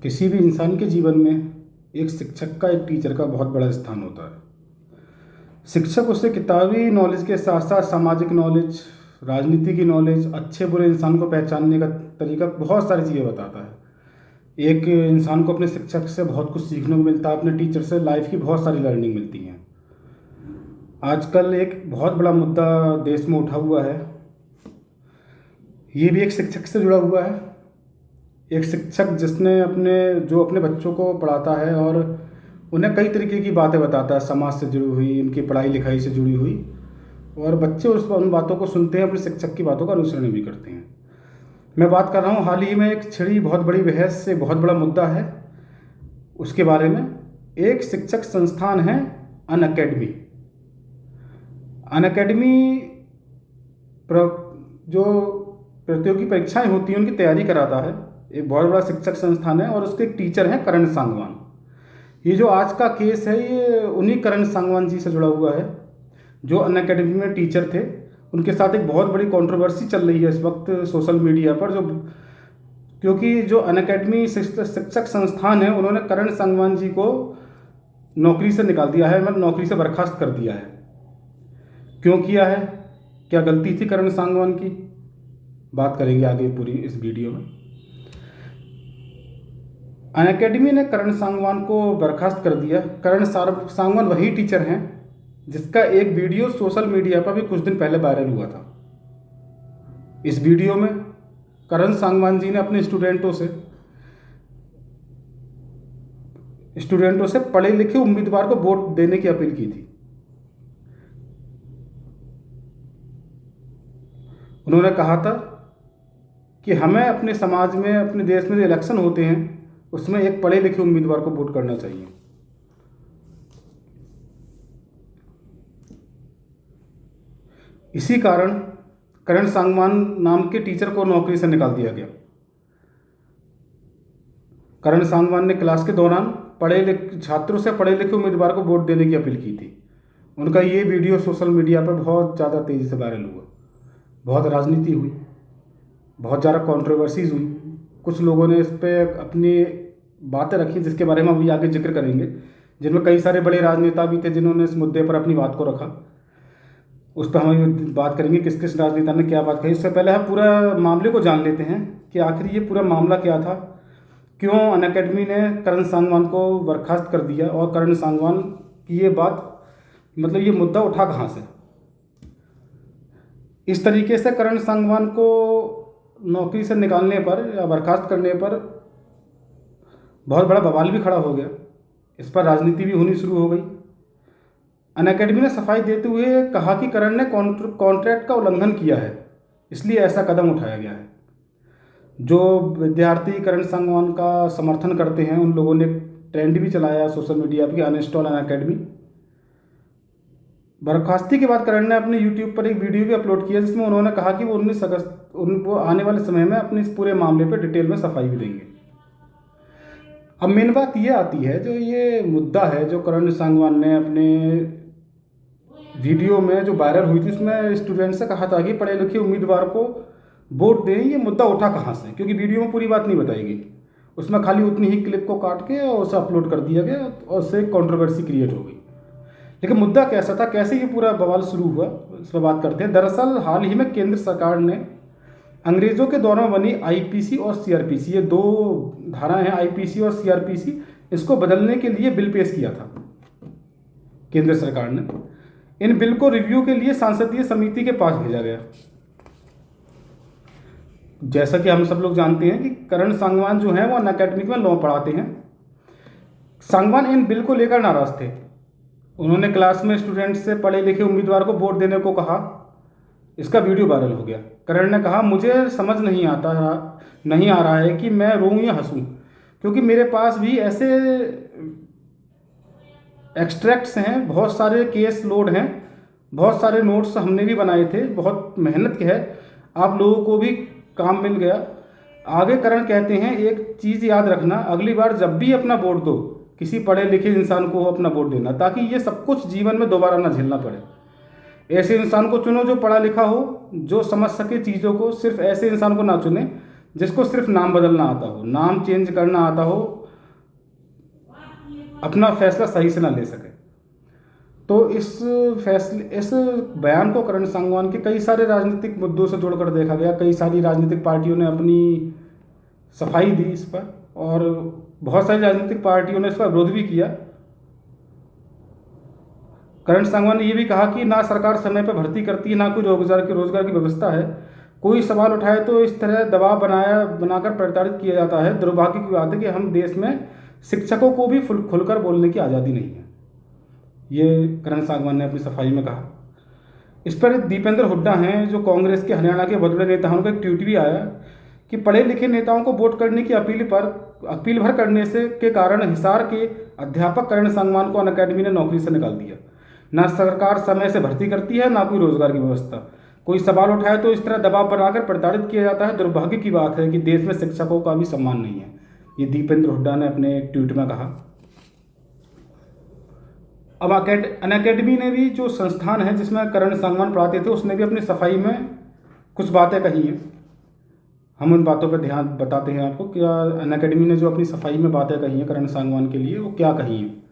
किसी भी इंसान के जीवन में एक शिक्षक का, एक टीचर का बहुत बड़ा स्थान होता है। शिक्षक उसे किताबी नॉलेज के साथ साथ सामाजिक नॉलेज, राजनीति की नॉलेज, अच्छे बुरे इंसान को पहचानने का तरीका, बहुत सारी चीज़ें बताता है। एक इंसान को अपने शिक्षक से बहुत कुछ सीखने को मिलता है, अपने टीचर से लाइफ की बहुत सारी लर्निंग मिलती है। आजकल एक बहुत बड़ा मुद्दा देश में उठा हुआ है, ये भी एक शिक्षक से जुड़ा हुआ है। एक शिक्षक जिसने अपने बच्चों को पढ़ाता है और उन्हें कई तरीके की बातें बताता है, समाज से जुड़ी हुई, उनकी पढ़ाई लिखाई से जुड़ी हुई, और बच्चे उन बातों को सुनते हैं, अपने शिक्षक की बातों का अनुसरण भी करते हैं। मैं बात कर रहा हूँ हाल ही में एक छिड़ी बहुत बड़ी बहस से, बहुत बड़ा मुद्दा है उसके बारे में। एक शिक्षक संस्थान है अनअकैडमी। अनअकैडमी जो प्रतियोगी परीक्षाएं होती हैं उनकी तैयारी कराता है, एक बहुत बड़ा शिक्षक संस्थान है, और उसके एक टीचर हैं करण सांगवान। ये जो आज का केस है ये उन्हीं करण सांगवान जी से जुड़ा हुआ है, जो अनअकैडमी में टीचर थे। उनके साथ एक बहुत बड़ी कंट्रोवर्सी चल रही है इस वक्त सोशल मीडिया पर, क्योंकि जो अनअकैडमी शिक्षक संस्थान है उन्होंने करण सांगवान जी को नौकरी से निकाल दिया है, मतलब नौकरी से बर्खास्त कर दिया है। क्यों किया है, क्या गलती थी करण सांगवान की, बात करेंगे आगे पूरी इस वीडियो में। अनअकैडमी ने करण सांगवान को बर्खास्त कर दिया। करण सांगवान वही टीचर हैं जिसका एक वीडियो सोशल मीडिया पर भी कुछ दिन पहले वायरल हुआ था। इस वीडियो में करण सांगवान जी ने अपने स्टूडेंटों से पढ़े लिखे उम्मीदवार को वोट देने की अपील की थी। उन्होंने कहा था कि हमें अपने समाज में, अपने देश में जो इलेक्शन होते हैं उसमें एक पढ़े लिखे उम्मीदवार को वोट करना चाहिए। इसी कारण करण सांगवान नाम के टीचर को नौकरी से निकाल दिया गया। करण सांगवान ने क्लास के दौरान छात्रों से पढ़े लिखे उम्मीदवार को वोट देने की अपील की थी। उनका ये वीडियो सोशल मीडिया पर बहुत ज़्यादा तेज़ी से वायरल हुआ, बहुत राजनीति हुई, बहुत ज़्यादा कंट्रोवर्सीज हुई। कुछ लोगों ने इस पर अपनी बातें रखी जिसके बारे में अभी आगे जिक्र करेंगे, जिनमें कई सारे बड़े राजनेता भी थे जिन्होंने इस मुद्दे पर अपनी बात को रखा। उस पर हम बात करेंगे किस किस राजनेता ने क्या बात कही। इससे पहले हम पूरा मामले को जान लेते हैं कि आखिर ये पूरा मामला क्या था, क्यों अनअकैडमी ने करण सांगवान को बर्खास्त कर दिया, और करण सांगवान की ये बात, मतलब ये मुद्दा उठा कहाँ से। इस तरीके से करण सांगवान को नौकरी से निकालने पर या बर्खास्त करने पर बहुत बड़ा बवाल भी खड़ा हो गया, इस पर राजनीति भी होनी शुरू हो गई। अनअकैडमी ने सफाई देते हुए कहा कि करण ने कॉन्ट्रैक्ट का उल्लंघन किया है, इसलिए ऐसा कदम उठाया गया है। जो विद्यार्थी करण सांगवान का समर्थन करते हैं उन लोगों ने ट्रेंड भी चलाया सोशल मीडिया पर, अनइंस्टॉल अनअकैडमी। बर्खास्ती के बाद करण ने अपने यूट्यूब पर एक वीडियो भी अपलोड किया जिसमें उन्होंने कहा कि वो 19 अगस्त वो आने वाले समय में अपने इस पूरे मामले पर डिटेल में सफाई भी देंगे। अब मेन बात ये आती है, जो ये मुद्दा है जो करण सांगवान ने अपने वीडियो में जो वायरल हुई थी उसमें स्टूडेंट से कहा था कि पढ़े लिखे उम्मीदवार को वोट दें, ये मुद्दा उठा कहाँ से, क्योंकि वीडियो में पूरी बात नहीं बताई गई, उसमें खाली उतनी ही क्लिप को काट के और उसे अपलोड कर दिया गया और उससे कंट्रोवर्सी क्रिएट हो गई। लेकिन मुद्दा कैसा था, कैसे ये पूरा बवाल शुरू हुआ, इस पर बात करते हैं। दरअसल हाल ही में केंद्र सरकार ने अंग्रेजों के दौर में बनी आईपीसी और सीआरपीसी, ये दो धाराएं हैं आईपीसी और सीआरपीसी, इसको बदलने के लिए बिल पेश किया था केंद्र सरकार ने। इन बिल को रिव्यू के लिए संसदीय समिति के पास भेजा गया। जैसा कि हम सब लोग जानते हैं कि करण सांगवान जो हैं वो अनअकैडमी में लॉ पढ़ाते हैं। सांगवान इन बिल को लेकर नाराज थे। उन्होंने क्लास में स्टूडेंट से पढ़े लिखे उम्मीदवार को वोट देने को कहा। इसका वीडियो वायरल हो गया। करण ने कहा, मुझे समझ नहीं आ रहा है कि मैं रोऊं या हंसूं, क्योंकि मेरे पास भी ऐसे एक्सट्रैक्ट्स हैं, बहुत सारे केस लोड हैं, बहुत सारे नोट्स हमने भी बनाए थे, बहुत मेहनत के है, आप लोगों को भी काम मिल गया। आगे करण कहते हैं, एक चीज़ याद रखना, अगली बार जब भी अपना वोट दो किसी पढ़े लिखे इंसान को अपना वोट देना, ताकि ये सब कुछ जीवन में दोबारा ना झेलना पड़े। ऐसे इंसान को चुनो जो पढ़ा लिखा हो, जो समझ सके चीज़ों को। सिर्फ ऐसे इंसान को ना चुने जिसको सिर्फ नाम बदलना आता हो, नाम चेंज करना आता हो, अपना फैसला सही से ना ले सके। तो इस बयान को करण सांगवान के कई सारे राजनीतिक मुद्दों से जोड़कर देखा गया। कई सारी राजनीतिक पार्टियों ने अपनी सफाई दी इस पर, और बहुत सारी राजनीतिक पार्टियों ने इसका विरोध भी किया। करण सांगवान ने यह भी कहा कि ना सरकार समय पर भर्ती करती है, ना कोई रोजगार की व्यवस्था है। कोई सवाल उठाए तो इस तरह दबाव बनाकर प्रताड़ित किया जाता है। दुर्भाग्य की बात है कि हम देश में शिक्षकों को भी खुलकर बोलने की आज़ादी नहीं है। ये करण सांगवान ने अपनी सफाई में कहा। इस पर दीपेंद्र हुड्डा हैं, जो कांग्रेस के हरियाणा के बहुत बड़े नेता हैं, उनका एक ट्वीट भी आया कि पढ़े लिखे नेताओं को वोट करने की अपील भर करने से के कारण हिसार के अध्यापक करण सांगवान को अनअकैडमी ने नौकरी से निकाल दिया। ना सरकार समय से भर्ती करती है, ना कोई रोजगार की व्यवस्था। कोई सवाल उठाए तो इस तरह दबाव बनाकर प्रताड़ित किया जाता है। दुर्भाग्य की बात है कि देश में शिक्षकों का भी सम्मान नहीं है। ये दीपेंद्र हुड्डा ने अपने एक ट्वीट में कहा। अब अनअकैडमी ने भी, जो संस्थान है जिसमें करण सांगवान पढ़ाते थे, उसने भी अपनी सफाई में कुछ बातें कही हैं। हम उन बातों पर ध्यान बताते हैं आपको। क्या अनअकैडमी ने जो अपनी सफाई में बातें कही हैं करण सांगवान के लिए, वो क्या कही हैं।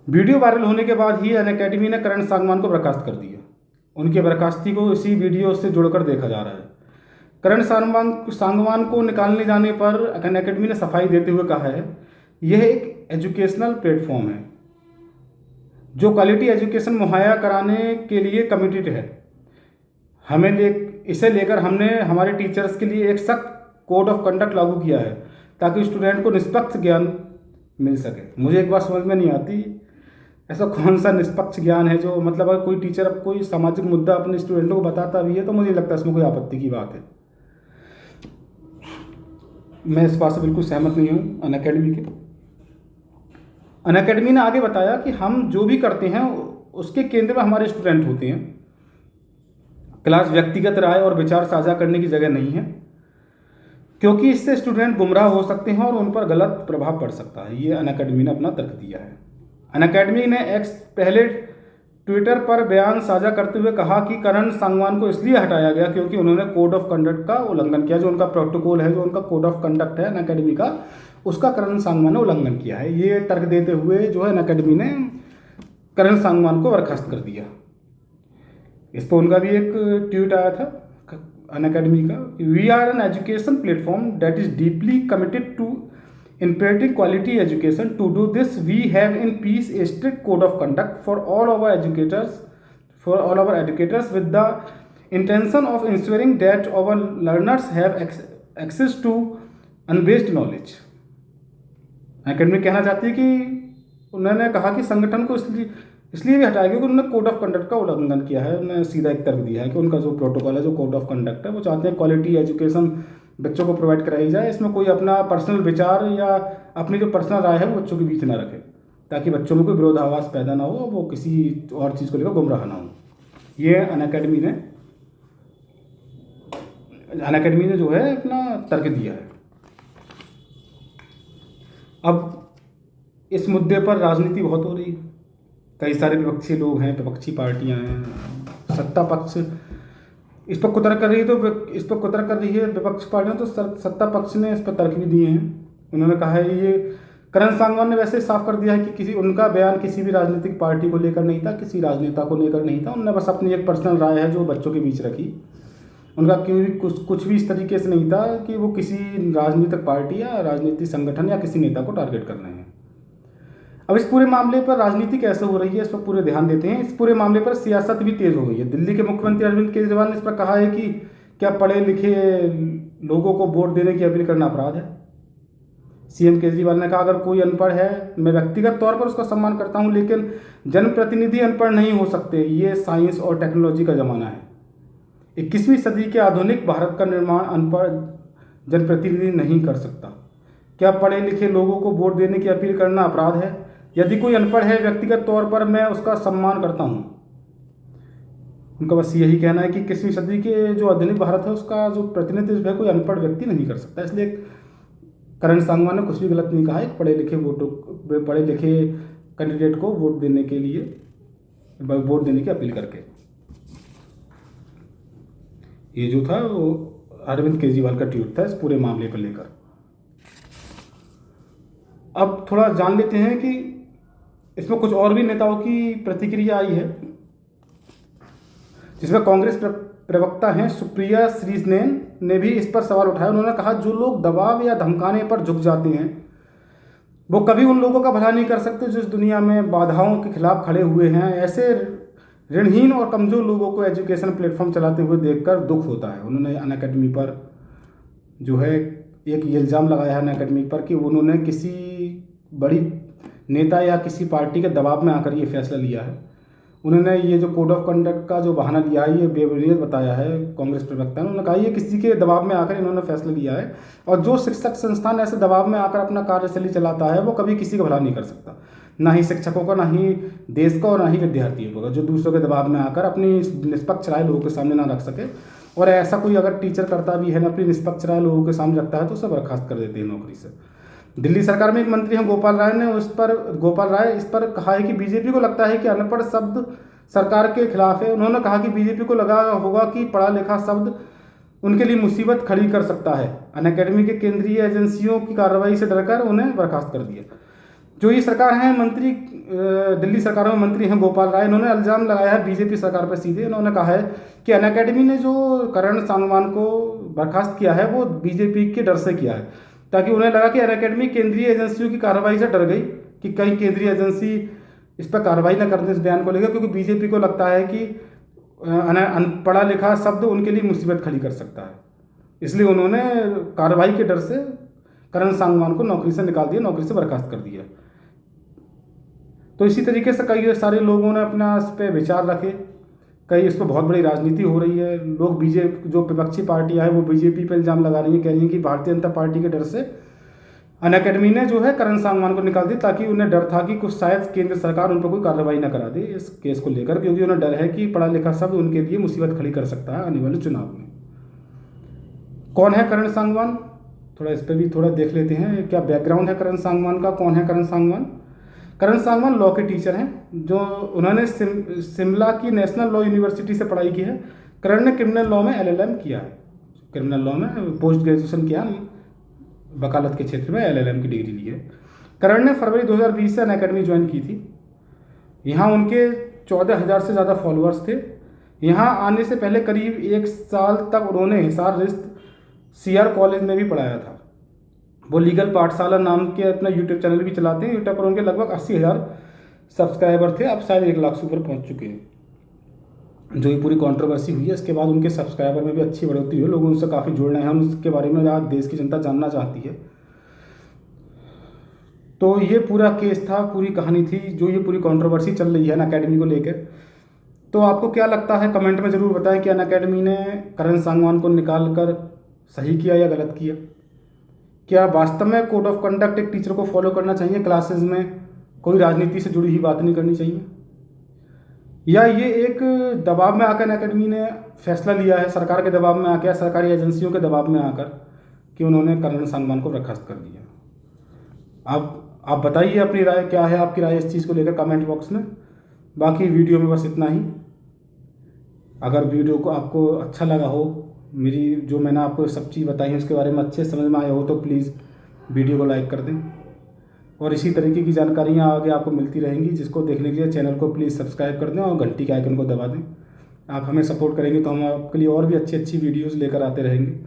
वीडियो वायरल होने के बाद ही अनअकैडमी ने करण सांगवान को बर्खास्त कर दिया। उनकी बर्खास्ती को इसी वीडियो से जोड़कर देखा जा रहा है। करण सांगवान को निकालने जाने पर अनअकैडमी ने सफाई देते हुए कहा है, यह एक एजुकेशनल प्लेटफॉर्म है जो क्वालिटी एजुकेशन मुहैया कराने के लिए कमिटेड है। इसे लेकर हमने हमारे टीचर्स के लिए एक सख्त कोड ऑफ कंडक्ट लागू किया है ताकि स्टूडेंट को निष्पक्ष ज्ञान मिल सके। मुझे एक बात समझ में नहीं आती, ऐसा कौन सा निष्पक्ष ज्ञान है जो, मतलब अगर कोई टीचर अब कोई सामाजिक मुद्दा अपने स्टूडेंटों को बताता भी है तो मुझे लगता है इसमें कोई आपत्ति की बात है। मैं इस बात से बिल्कुल सहमत नहीं हूँ अनअकैडमी के। अनअकैडमी ने आगे बताया कि हम जो भी करते हैं उसके केंद्र में हमारे स्टूडेंट होते हैं। क्लास व्यक्तिगत राय और विचार साझा करने की जगह नहीं है, क्योंकि इससे स्टूडेंट गुमराह हो सकते हैं और उन पर गलत प्रभाव पड़ सकता है। ये अनअकैडमी ने अपना तर्क दिया है। अनअकैडमी ने पहले ट्विटर पर बयान साझा करते हुए कहा कि करण सांगवान को इसलिए हटाया गया क्योंकि उन्होंने कोड ऑफ कंडक्ट का उल्लंघन किया। जो उनका प्रोटोकॉल है, जो उनका कोड ऑफ कंडक्ट है अनअकैडमी का, उसका करण सांगवान ने उल्लंघन किया है। ये तर्क देते हुए जो है अनअकैडमी ने करण सांगवान को बर्खास्त कर दिया। इस पर उनका भी एक ट्वीट आया था अनअकैडमी का, we are an education platform that is deeply committed to implementing quality education. To do this, we have in place a strict code of conduct for all our educators with the intention of ensuring that our learners have access to unbiased knowledge. Academy कहना चाहती है कि उन्होंने कहा कि संगठन को इसलिए भी हटाया क्योंकि उन्होंने कोड ऑफ कंडक्ट का उल्लंघन किया है। उन्होंने सीधा एक तर्क दिया है कि उनका जो प्रोटोकॉल है, जो कोड ऑफ कंडक्ट है, वो चाहते हैं क्वालिटी एजुकेशन बच्चों को प्रोवाइड कराई जाए। इसमें कोई अपना पर्सनल विचार या अपनी जो पर्सनल राय है वो बच्चों के बीच ना रखे, ताकि बच्चों में कोई विरोधाभास पैदा ना हो, वो किसी और चीज़ को लेकर गुमराह ना हो। ये अनअकैडमी ने जो है अपना तर्क दिया है। अब इस मुद्दे पर राजनीति बहुत हो रही है। कई सारे विपक्षी लोग हैं, विपक्षी पार्टियां हैं, सत्ता पक्ष इस पर कुतर्क कर रही है विपक्ष पार्टियां, तो सत्ता पक्ष ने इस पर तर्क भी दिए हैं। उन्होंने कहा है, ये करण सांगवान ने वैसे साफ कर दिया है कि उनका बयान किसी भी राजनीतिक पार्टी को लेकर नहीं था, किसी राजनेता को लेकर नहीं था। उन्होंने बस अपनी एक पर्सनल राय है जो बच्चों के बीच रखी। उनका कुछ भी इस तरीके से नहीं था कि वो किसी राजनीतिक पार्टी या राजनीतिक संगठन या किसी नेता को टारगेट कर रहे हैं। अब इस पूरे मामले पर राजनीति कैसे हो रही है, इस पर पूरे ध्यान देते हैं। इस पूरे मामले पर सियासत भी तेज हो गई है। दिल्ली के मुख्यमंत्री अरविंद केजरीवाल ने इस पर कहा है कि क्या पढ़े लिखे लोगों को वोट देने की अपील करना अपराध है। सीएम केजरीवाल ने कहा, अगर कोई अनपढ़ है, मैं व्यक्तिगत तौर पर उसका सम्मान करता हूं, लेकिन जनप्रतिनिधि अनपढ़ नहीं हो सकते। ये साइंस और टेक्नोलॉजी का ज़माना है। 21वीं सदी के आधुनिक भारत का निर्माण अनपढ़ जनप्रतिनिधि नहीं कर सकता। क्या पढ़े लिखे लोगों को वोट देने की अपील करना अपराध है? यदि कोई अनपढ़ है, व्यक्तिगत तौर पर मैं उसका सम्मान करता हूं। उनका बस यही कहना है कि 21वीं सदी के जो आधुनिक भारत है उसका जो प्रतिनिधित्व है कोई अनपढ़ व्यक्ति नहीं कर सकता। इसलिए करण सांगवान ने कुछ भी गलत नहीं कहा है। पढ़े लिखे कैंडिडेट को वोट देने की अपील करके। ये जो था वो अरविंद केजरीवाल का ट्वीट था इस पूरे मामले पर लेकर। अब थोड़ा जान लेते हैं कि इसमें कुछ और भी नेताओं की प्रतिक्रिया आई है, जिसमें कांग्रेस प्रवक्ता हैं सुप्रिया श्रीनेन ने भी इस पर सवाल उठाया। उन्होंने कहा, जो लोग दबाव या धमकाने पर झुक जाते हैं वो कभी उन लोगों का भला नहीं कर सकते जो इस दुनिया में बाधाओं के खिलाफ खड़े हुए हैं। ऐसे ऋणहीन और कमज़ोर लोगों को एजुकेशन प्लेटफॉर्म चलाते हुए देखकर दुख होता है। उन्होंने अनअकैडमी पर जो है एक इल्ज़ाम लगाया है अनअकैडमी पर कि उन्होंने किसी बड़ी नेता या किसी पार्टी के दबाव में आकर ये फैसला लिया है। उन्होंने ये जो कोड ऑफ कंडक्ट का जो बहाना लिया है ये बेबुनियाद बताया है कांग्रेस प्रवक्ता ने। उन्होंने कहा ये किसी के दबाव में आकर इन्होंने फैसला लिया है, और जो शिक्षक संस्थान ऐसे दबाव में आकर अपना कार्यशैली चलाता है वो कभी किसी का भला नहीं कर सकता, ना ही शिक्षकों का, ना ही देश का, और ना ही विद्यार्थियों का, जो दूसरों के दबाव में आकर अपनी निष्पक्ष राय लोगों के सामने ना रख सके। और ऐसा कोई अगर टीचर करता भी है ना अपनी निष्पक्ष राय लोगों के सामने रखता है तो उसे बर्खास्त कर देते हैं नौकरी से। दिल्ली सरकार में एक मंत्री हैं गोपाल राय ने गोपाल राय इस पर कहा है कि बीजेपी को लगता है कि अनपढ़ शब्द सरकार के खिलाफ है। उन्होंने कहा कि बीजेपी को लगा होगा कि पढ़ा लिखा शब्द उनके लिए मुसीबत खड़ी कर सकता है। अनअकैडमी के केंद्रीय एजेंसियों की कार्रवाई से डरकर उन्हें बर्खास्त कर दिया। जो ये सरकार है मंत्री, दिल्ली सरकार में मंत्री हैं गोपाल राय, इन्होंने इल्ज़ाम लगाया है बीजेपी सरकार पर सीधे। इन्होंने कहा है कि अनअकैडमी ने जो करण सांगवान को बर्खास्त किया है वो बीजेपी के डर से किया है, ताकि उन्हें लगा कि अनअकैडमी केंद्रीय एजेंसियों की कार्रवाई से डर गई कि कहीं केंद्रीय एजेंसी इस पर कार्रवाई न करने इस बयान को लेकर, क्योंकि बीजेपी को लगता है कि पढ़ा लिखा शब्द उनके लिए मुसीबत खड़ी कर सकता है। इसलिए उन्होंने कार्रवाई के डर से करण सांगवान को नौकरी से निकाल दिया, नौकरी से बर्खास्त कर दिया। तो इसी तरीके से कई सारे लोगों ने अपना इस पर विचार रखे, कई इस पर बहुत बड़ी राजनीति हो रही है। लोग बीजेपी, जो विपक्षी पार्टियां हैं वो बीजेपी पर इल्ज़ाम लगा रही हैं, कह रही हैं कि भारतीय जनता पार्टी के डर से अनअकैडमी ने जो है करण सांगवान को निकाल दी, ताकि उन्हें डर था कि कुछ शायद केंद्र सरकार उन पर कोई कार्रवाई न करा दे इस केस को लेकर, क्योंकि उन्हें डर है कि पढ़ा लिखा शब्द उनके लिए मुसीबत खड़ी कर सकता है आने वाले चुनाव में। कौन है करण सांगवान, थोड़ा इस पर भी थोड़ा देख लेते हैं, क्या बैकग्राउंड है करण सांगवान का। कौन है करण सांगवान? करण सांगवान लॉ के टीचर हैं, जो उन्होंने शिमला की नेशनल लॉ यूनिवर्सिटी से पढ़ाई की है। करण ने क्रिमिनल लॉ में LLM किया है, क्रिमिनल लॉ में पोस्ट ग्रेजुएशन किया, वकालत के क्षेत्र में LLM की डिग्री ली है। करण ने फरवरी 2020 से अनअकैडमी ज्वाइन की थी। यहाँ उनके 14,000 से ज़्यादा फॉलोअर्स थे। यहाँ आने से पहले करीब 1 साल तक उन्होंने हिसार रिश्त CR कॉलेज में भी पढ़ाया था। वो लीगल पाठशाला नाम के अपना यूट्यूब चैनल भी चलाते हैं। यूट्यूब पर उनके लगभग 80,000 सब्सक्राइबर थे, अब शायद 1 लाख से ऊपर पहुँच चुके हैं। जो ये पूरी कंट्रोवर्सी हुई है इसके बाद उनके सब्सक्राइबर में भी अच्छी बढ़ोतरी हुई, लोग उनसे काफ़ी जुड़ रहे हैं, उनके बारे में आज देश की जनता जानना चाहती है। तो ये पूरा केस था, पूरी कहानी थी, जो ये पूरी कंट्रोवर्सी चल रही है अनअकैडमी को लेकर। तो आपको क्या लगता है कमेंट में ज़रूर बताएं कि अनअकैडमी ने करण सांगवान को निकाल कर सही किया या गलत किया। क्या वास्तव में कोड ऑफ कंडक्ट एक टीचर को फॉलो करना चाहिए क्लासेस में, कोई राजनीति से जुड़ी हुई बात नहीं करनी चाहिए, या ये एक दबाव में आकर अनअकैडमी ने फैसला लिया है, सरकार के दबाव में आकर, सरकारी एजेंसियों के दबाव में आकर, कि उन्होंने करण सांगवान को बर्खास्त कर दिया। आप बताइए अपनी राय, क्या है आपकी राय इस चीज़ को लेकर कमेंट बॉक्स में। बाकी वीडियो में बस इतना ही। अगर वीडियो को आपको अच्छा लगा हो, मेरी जो मैंने आपको सब चीज़ बताई है उसके बारे में अच्छे समझ में आया हो, तो प्लीज़ वीडियो को लाइक कर दें, और इसी तरीके की जानकारियाँ आगे आपको मिलती रहेंगी, जिसको देखने के लिए चैनल को प्लीज़ सब्सक्राइब कर दें और घंटी के आइकन को दबा दें। आप हमें सपोर्ट करेंगे तो हम आपके लिए और भी अच्छी वीडियोज़ लेकर आते रहेंगे,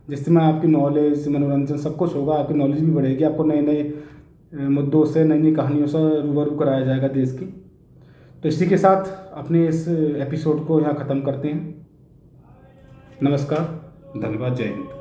जिसमें आपकी नॉलेज, मनोरंजन सब कुछ होगा, आपकी नॉलेज भी बढ़ेगी, आपको नए नए मुद्दों से, नई नई कहानियों से रूबरू कराया जाएगा देश की। तो इसी के साथ अपने इस एपिसोड को यहाँ ख़त्म करते हैं। नमस्कार, धन्यवाद, जय हिंद।